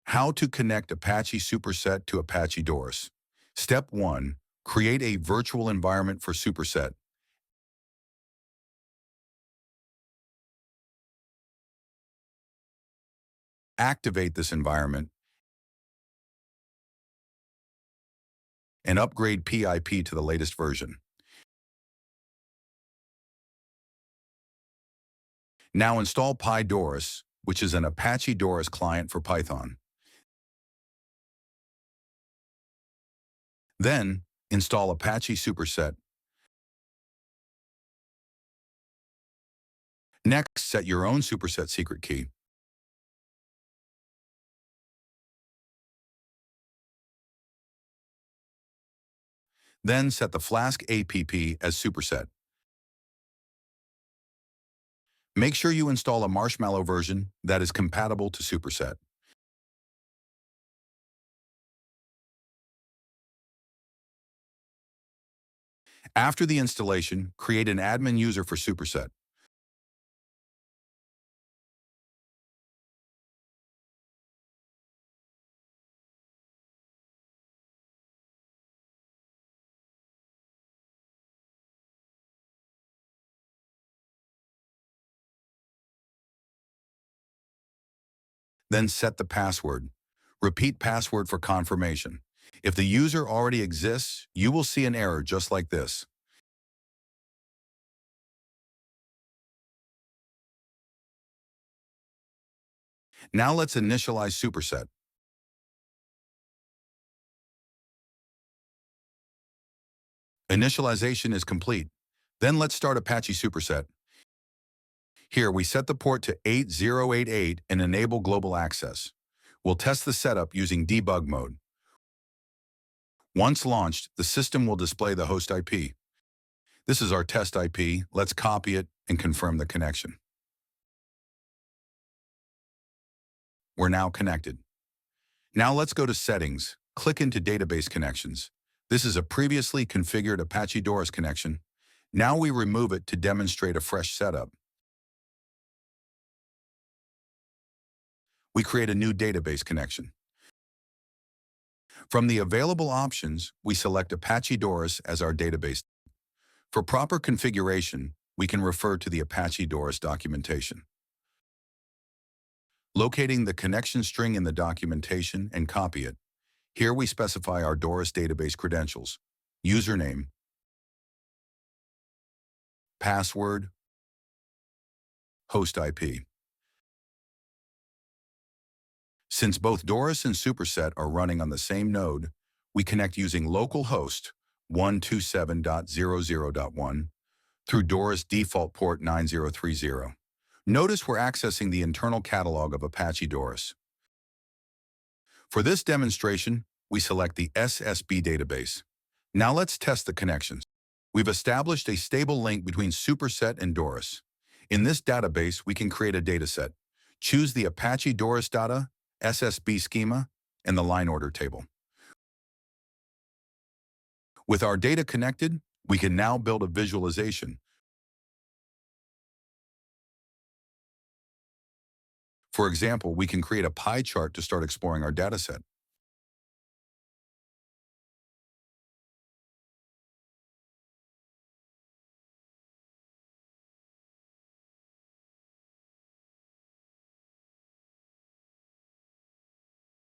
How to connect Apache Superset to Apache Doris. Step 1. Create a virtual environment for Superset. Activate this environment and upgrade PIP to the latest version. Now install PyDoris, which is an Apache Doris client for Python. Then, install Apache Superset. Next, set your own Superset secret key. Then set the Flask app as Superset. Make sure you install a Marshmallow version that is compatible to Superset. After the installation, create an admin user for Superset. Then set the password. Repeat password for confirmation. If the user already exists, you will see an error just like this. Now let's initialize Superset. Initialization is complete. Then let's start Apache Superset. Here, we set the port to 8088 and enable global access. We'll test the setup using debug mode. Once launched, the system will display the host IP. This is our test IP. Let's copy it and confirm the connection. We're now connected. Now let's go to Settings. Click into Database Connections. This is a previously configured Apache Doris connection. Now we remove it to demonstrate a fresh setup. We create a new database connection. From the available options, we select Apache Doris as our database. For proper configuration, we can refer to the Apache Doris documentation. Locating the connection string in the documentation and copy it. Here we specify our Doris database credentials: username, password, host IP. Since both Doris and Superset are running on the same node, we connect using localhost 127.00.1 through Doris default port 9030. Notice we're accessing the internal catalog of Apache Doris. For this demonstration, we select the SSB database. Now let's test the connections. We've established a stable link between Superset and Doris. In this database, we can create a dataset. Choose the Apache Doris data, SSB schema, and the line order table. With our data connected, we can now build a visualization. For example, we can create a pie chart to start exploring our dataset.